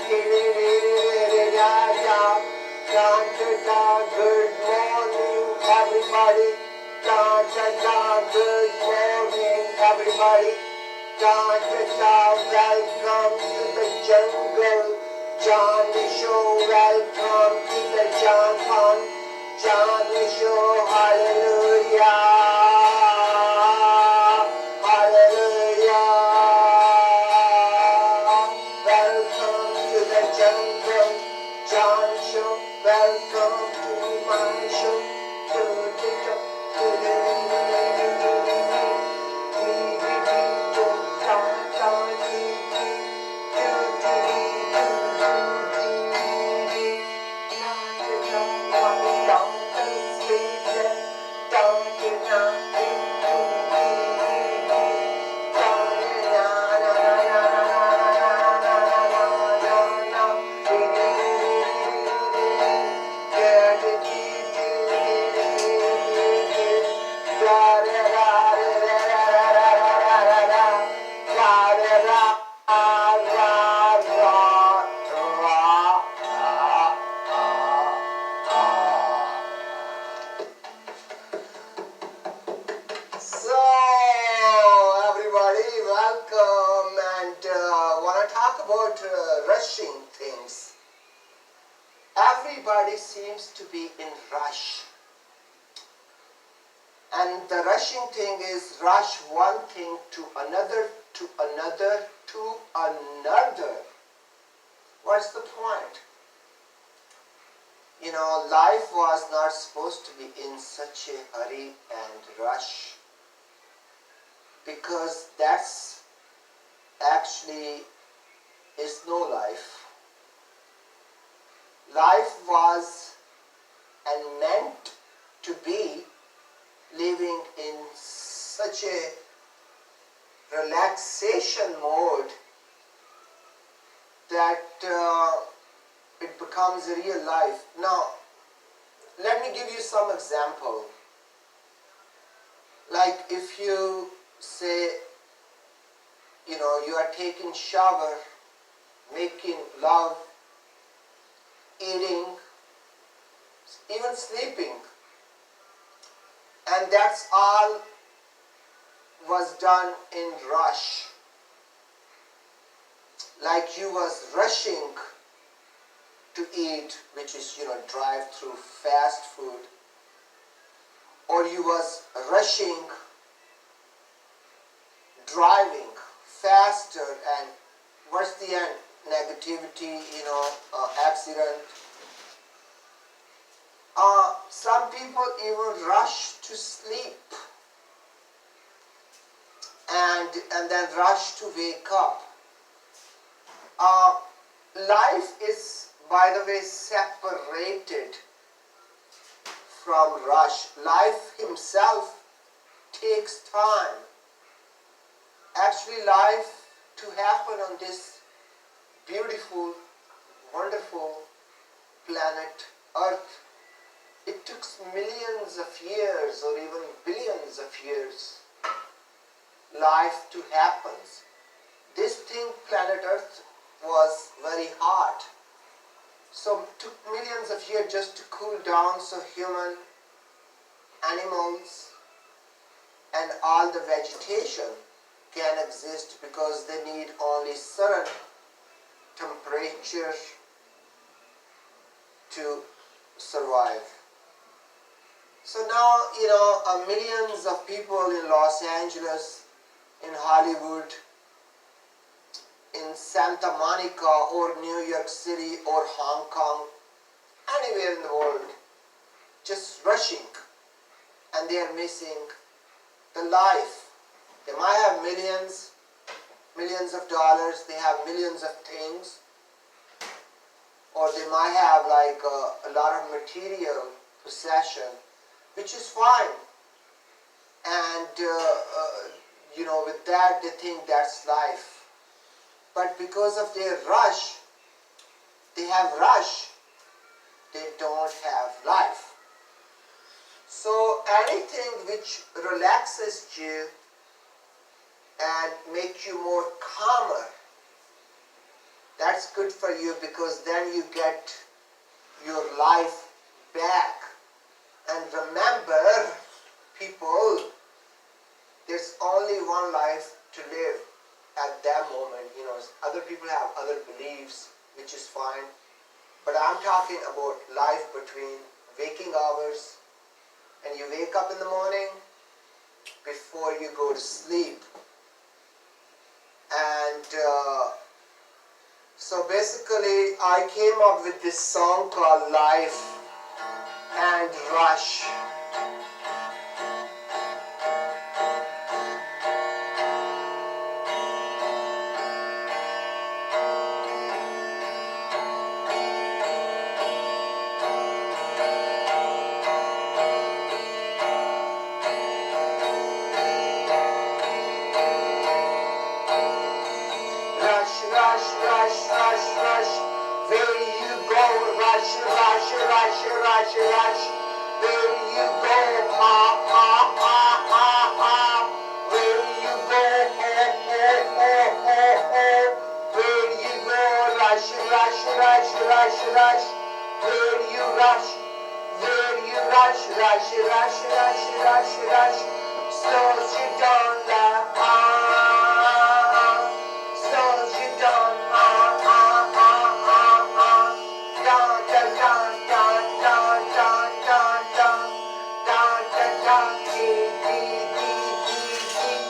Good morning, everybody. Good morning, everybody. Welcome to the jungle. Johnny Show, welcome to the jungle. Johnny Show, hallelujah. Hallelujah. Welcome to the jungle. John Show, welcome to my show. So, everybody, welcome, and want to talk about rushing things. Everybody seems to be in rush, and the rushing thing is rush one thing to another, to another, to another. What's the point? You know, life was not supposed to be in such a hurry and rush, because that's actually is no life. Life was and meant to be living in such a relaxation mode that it becomes a real life. Now, let me give you some example. Like if you say, you know, you are taking shower, making love, eating, even sleeping, and that's all was done in rush. Like you was rushing to eat, which is, you know, drive through fast food, or you was rushing driving faster, and what's the end? Negativity, you know, accident. Some people even rush to sleep and then rush to wake up. Life is, by the way, separated from rush. Life himself takes time. Actually, life to happen on this beautiful, wonderful planet Earth, it took millions of years or even billions of years life to happen. This thing, planet Earth, was very hot. So it took millions of years just to cool down so human, animals, and all the vegetation can exist, because they need only certain temperature to survive. So now, you know, millions of people in Los Angeles, in Hollywood, in Santa Monica or New York City or Hong Kong, anywhere in the world, just rushing, and they are missing the life. They might have millions of dollars, they have millions of things, or they might have like a lot of material possession, which is fine. And you know, with that they think that's life. But because of their rush, they have rush, they don't have life. So anything which relaxes you and makes you more calmer, That's good for you because then you get your life back. And remember, people, there's only one life to live at that moment. Other people have other beliefs, which is fine. But I'm talking about life between waking hours and you wake up in the morning before you go to sleep. And so basically I came up with this song called Life and Rush. Rush, rush, rush, rush, rush. Where you go? Rush, rush, rush, rush, rush. Where you go? Ha, ha, ha, ha, ha. Where you go? Oh, oh, oh, oh, oh. Where you go? Rush, rush, rush, rush, rush. Where you rush? Where you rush, rush, rush, rush, rush, rush. Slows you down the path. Slows you down, dun, dun, dun, dun, dun, dun, dun, dun, dun, dun, dun, dee, dee, dee, dee, dee,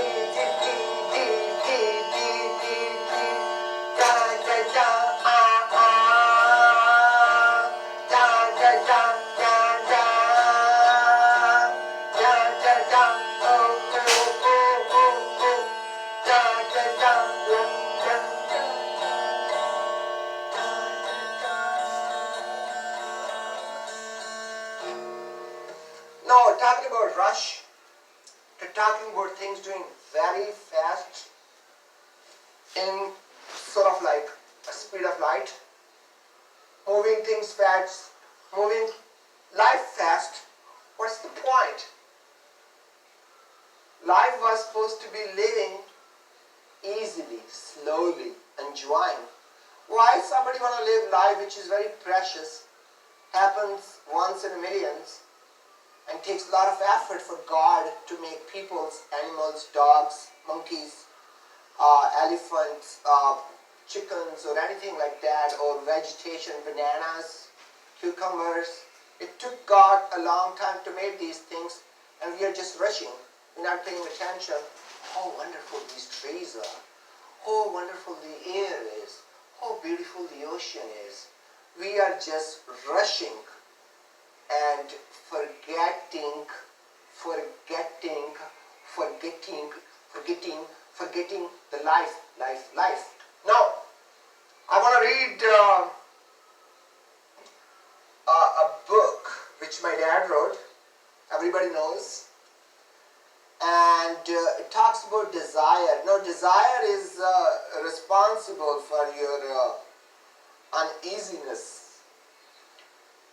dee, dee, dee, dee, dee, dee, dun, dun, dun, dun, dun, dun, dun, dun, dun, dun, dun, oh, oh, oh, oh, oh. Dun, dun, dun, dun, dun, dun, No, talking about rush, to talking about things doing very fast in sort of like a speed of light, moving things fast, moving life fast. What's the point? Life was supposed to be living easily, slowly, enjoying. Why somebody want to live life which is very precious, happens once in a millions, and takes a lot of effort for God to make peoples, animals, dogs, monkeys, elephants, chickens, or anything like that, or vegetation, bananas, cucumbers. It took God a long time to make these things, and we are just rushing. We're not paying attention. How wonderful these trees are. How wonderful the air is. How beautiful the ocean is. We are just rushing and forgetting the life. Now, I want to read a book which my dad wrote. Everybody knows. And it talks about desire. Now, desire is responsible for your uneasiness.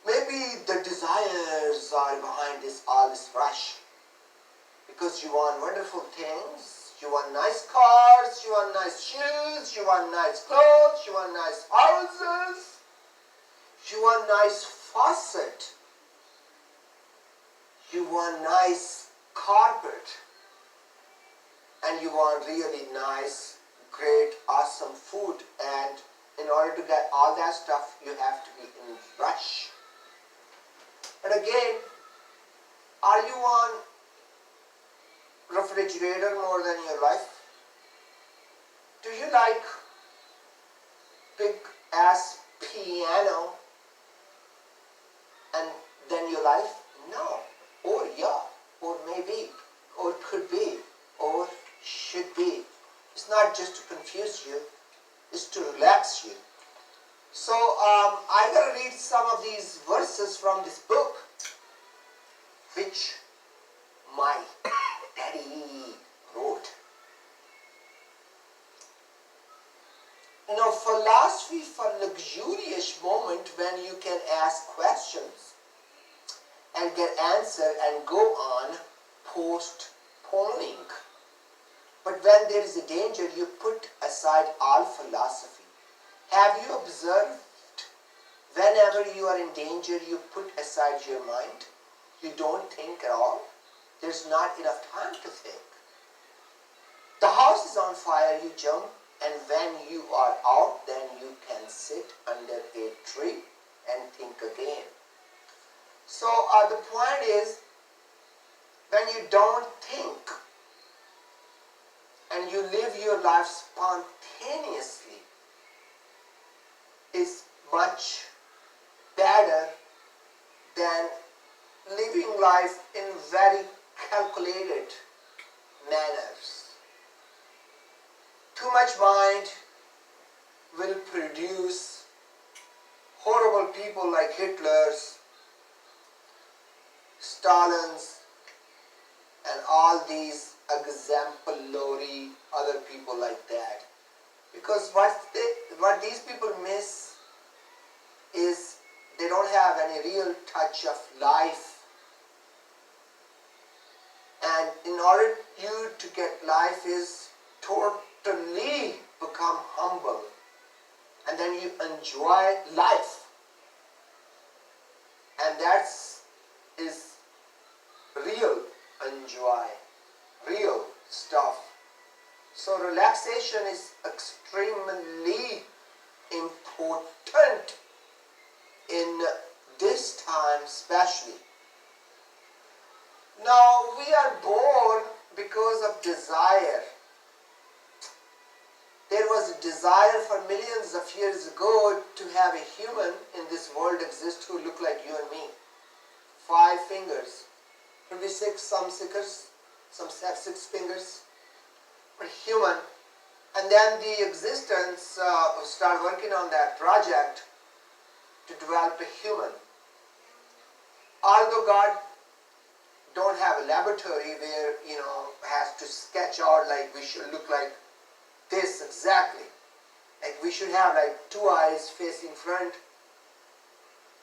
Maybe the desires are behind all this rush. Because you want wonderful things, you want nice cars, you want nice shoes, you want nice clothes, you want nice houses, you want nice faucet, you want nice carpet, and you want really nice, great, awesome food. And in order to get all that stuff, you have to be in rush. But again, are you on refrigerator more than your life? Do you like big ass piano and then your life? No. Or yeah. Or maybe. Or could be. Or should be. It's not just to confuse you. It's to relax you. So I'm going to read some of these verses from this book, which my daddy wrote. You know, philosophy for luxurious moment when you can ask questions and get answer and go on postponing. But when there is a danger, you put aside all philosophy Have you observed whenever you are in danger, you put aside your mind? You don't think at all. There's not enough time to think. The house is on fire, you jump, and when you are out, then you can sit under a tree and think again. So the point is, when you don't think and you live your life spontaneously, is much better than living life in very calculated manners. Too much mind will produce horrible people like Hitlers, Stalins, and all these exemplary other people like that. Because what these people miss is they don't have any real touch of life. And in order you to get life is totally become humble, and then you enjoy life, and that's is real enjoy, real stuff. So relaxation is extremely important in this time especially. Now we are born because of desire. There was a desire for millions of years ago to have a human in this world exist who look like you and me. 5 fingers. Could be 6, some sickers, some have 6 fingers. But human. And then the existence start working on that project to develop a human. Although God don't have a laboratory where, has to sketch out like we should look like this exactly. Like we should have like 2 eyes facing front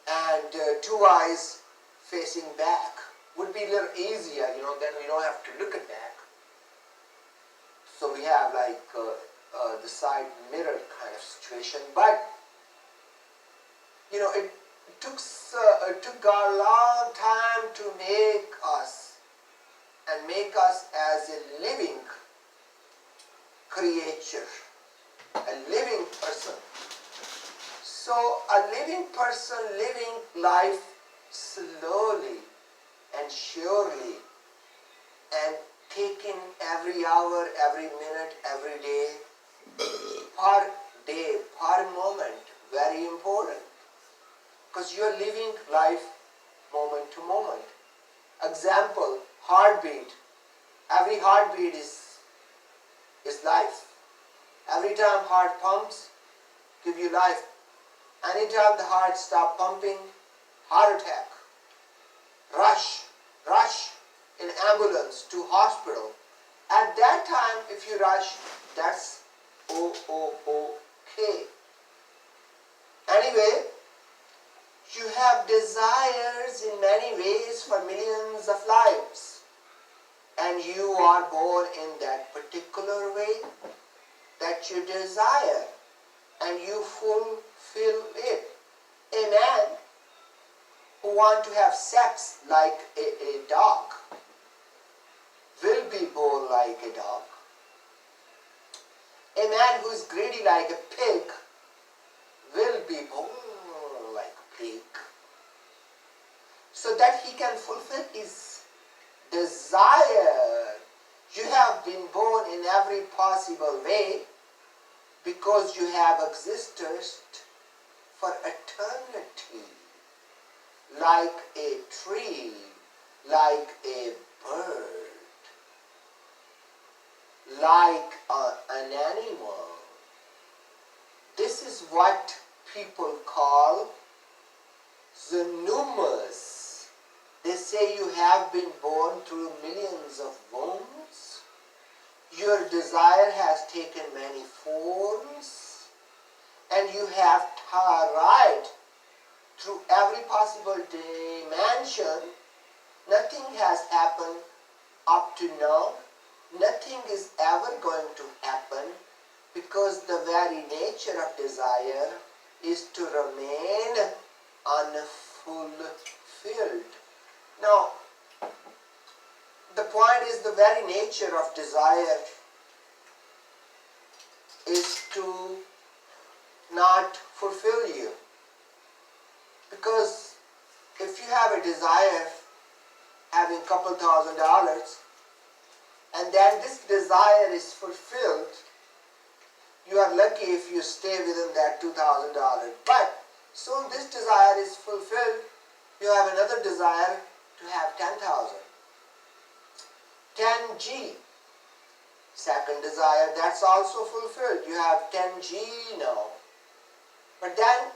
and 2 eyes facing back. Would be a little easier, then we don't have to look at back. So we have like the side mirror kind of situation. But, it took God a long time to make us and make us as a living creature, a living person. So a living person living life slowly and surely and taking every hour, every minute, every day, per moment, very important. Because you are living life moment to moment. Example, heartbeat. Every heartbeat is life. Every time heart pumps, give you life. Anytime the heart stop pumping, heart attack. Rush in ambulance to hospital. At that time, if you rush, that's okay. Anyway, you have desires in many ways for millions of lives. And you are born in that particular way that you desire. And you fulfill it. A man who wants to have sex like a dog will be born like a dog. A man who is greedy like a pig will be born like a pig. So that he can fulfill his desire. You have been born in every possible way because you have existed for eternity. Like a tree, like a bird, like an animal. This is what people call the numbers. They say you have been born through millions of wombs. Your desire has taken many forms, and you have tried through every possible dimension. Nothing has happened up to now. Nothing is ever going to happen because the very nature of desire is to remain unfulfilled. Now, the point is the very nature of desire is to not fulfill you. Because if you have a desire having a couple $1,000 and then this desire is fulfilled, you are lucky if you stay within that $2,000. But soon this desire is fulfilled, you have another desire to have 10,000. 10G, second desire, that's also fulfilled. You have 10G now. But then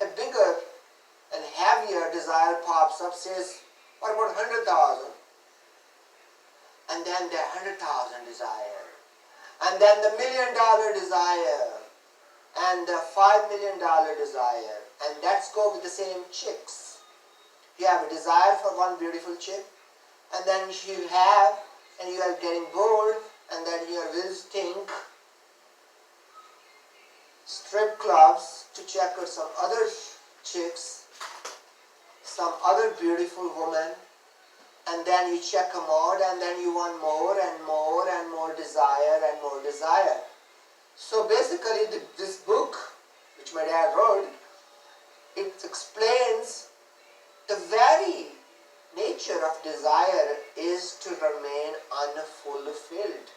a bigger and heavier desire pops up, says, what about 100,000? And then the 100,000 desire. And then the $1 million desire. And the $5 million desire. And let's go with the same chicks. You have a desire for one beautiful chick, and then you have, and you are getting bored, and then you are visiting strip clubs to check out some other chicks, some other beautiful woman, and then you check them out, and then you want more and more and more desire and more desire. So basically this book, which my dad wrote, it explains the very nature of desire is to remain unfulfilled.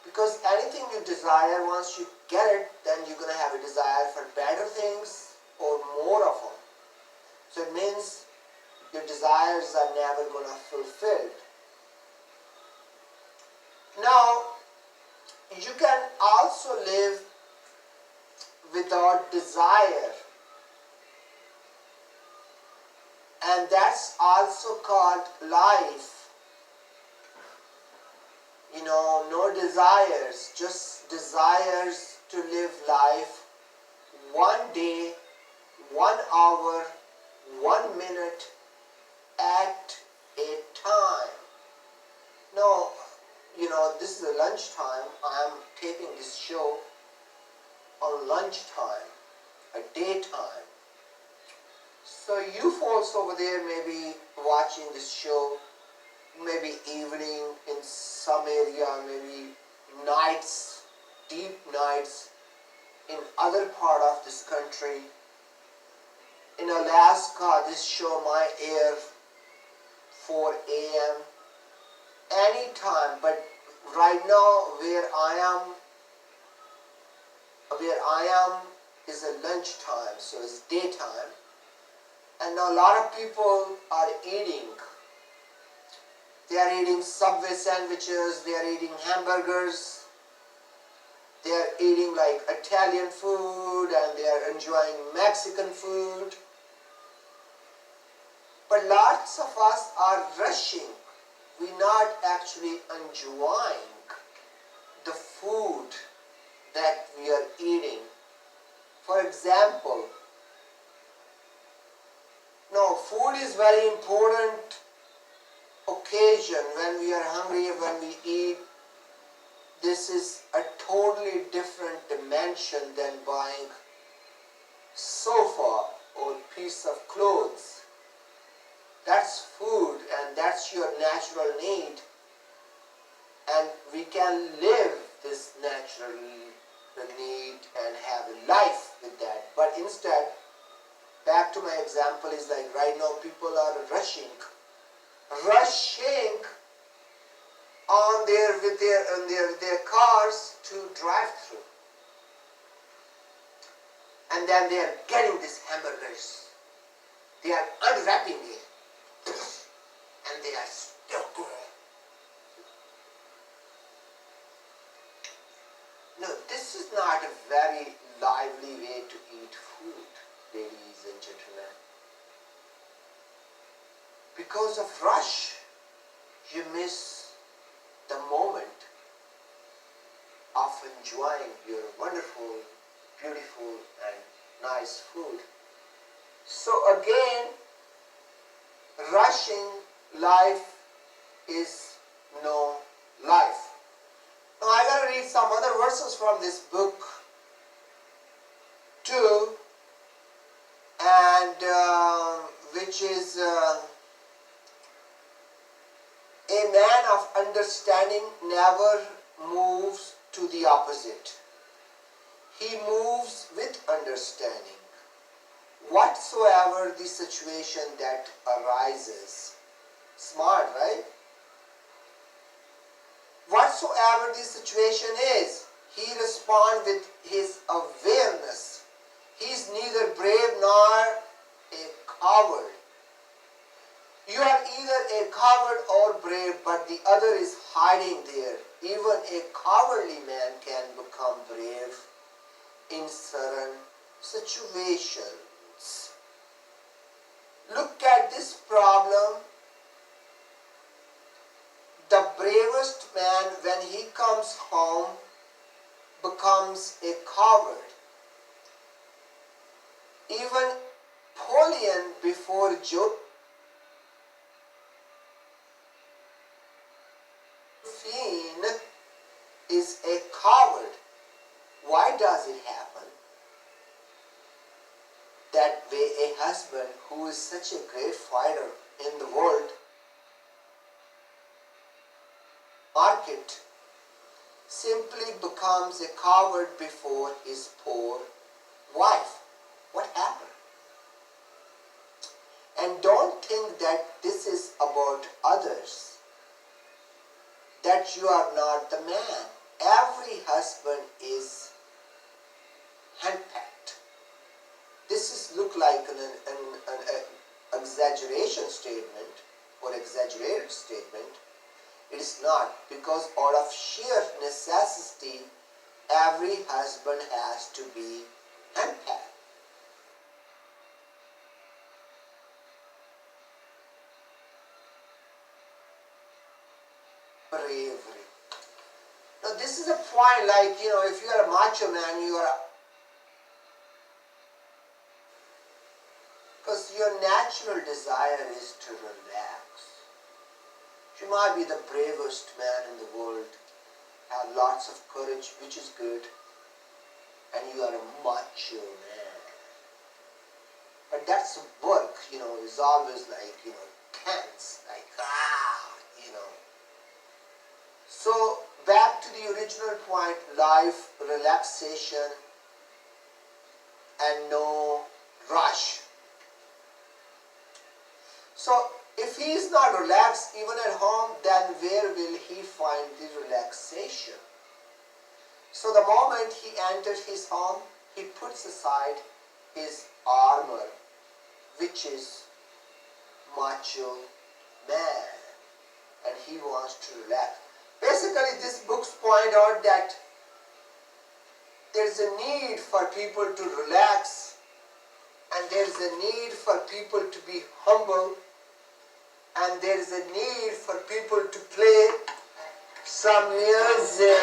Because anything you desire, once you get it, then you're going to have a desire for better things or more of them. So it means your desires are never going to fulfill. Now, you can also live without desire. And that's also called life. You know, no desires, just desires to live life 1 day, 1 hour, 1 minute at a time. Now, you know, this is a lunchtime. I am taping this show on lunchtime, a daytime. So you folks over there may be watching this show, maybe evening in some area, maybe nights, deep nights in other part of this country. In Alaska, this show might air 4 a.m. anytime, but right now where I am is a lunchtime, so it's daytime. And now a lot of people are eating. They are eating Subway sandwiches, they are eating hamburgers, they are eating like Italian food, and they are enjoying Mexican food. But lots of us are rushing. We're not actually enjoying the food that we are eating. For example, no, food is very important occasion when we are hungry, when we eat. This is a totally different dimension than buying sofa or piece of clothes. That's food and that's your natural need. And we can live this natural need and have a life with that. But instead, back to my example, is like right now people are rushing on their cars to drive through. And then they are getting these hamburgers. They are unwrapping it. And they are stuck there. No, this is not a very lively way to eat food, ladies and gentlemen. Because of rush, you miss the moment of enjoying your wonderful, beautiful, and nice food. So again, rushing life is no life. Now I gotta read some other verses from this book too, and which is a man of understanding never moves to the opposite. He moves with understanding. Whatsoever the situation that arises. Smart, right? Whatsoever the situation is, he responds with his awareness. He is neither brave nor a coward. You are either a coward or brave, but the other is hiding there. Even a cowardly man can become brave in certain situations. Look at this problem. The bravest man, when he comes home, becomes a coward. Even Napoleon before Josephine is a coward. Why does it happen that way a husband who is such a great fighter in the world market simply becomes a coward before his poor wife? What happened? And don't think that this is about others, that you are not the man. Every husband is handpicked. This is look like an exaggeration statement or exaggerated statement. It is not, because out of sheer necessity, every husband has to be handpicked. Bravery. Now this is a point like, if you are a macho man, you are, because your natural desire is to relax. You might be the bravest man in the world, have lots of courage, which is good, and you are a macho man. But that's work, is always like, tense, like, So, back to the original point, life, relaxation, and no rush. So, if he is not relaxed even at home, then where will he find the relaxation? So the moment he enters his home, he puts aside his armor, which is macho man, and he wants to relax. Basically, these books point out that there is a need for people to relax, and there is a need for people to be humble, and there is a need for people to play some music.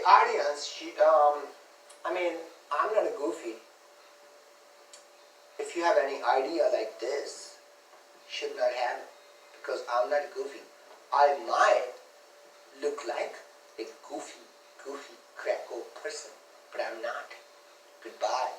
Audience, I'm not a goofy. If you have any idea like this, should not have it, because I'm not goofy. I might look like a goofy, cracko person, but I'm not. Goodbye.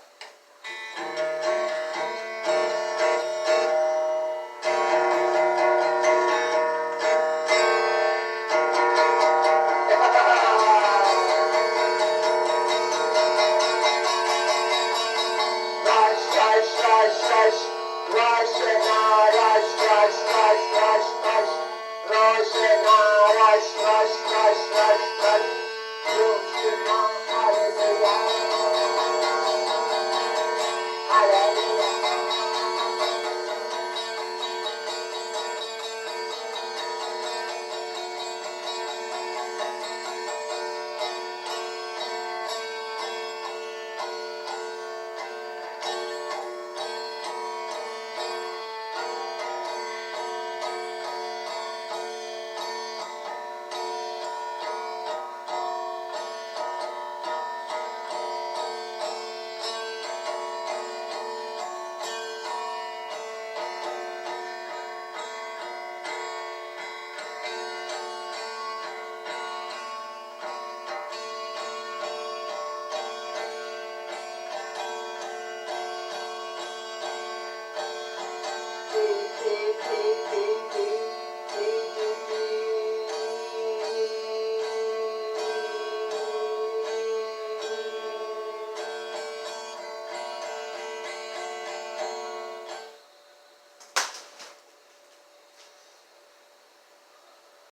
Hallelujah. I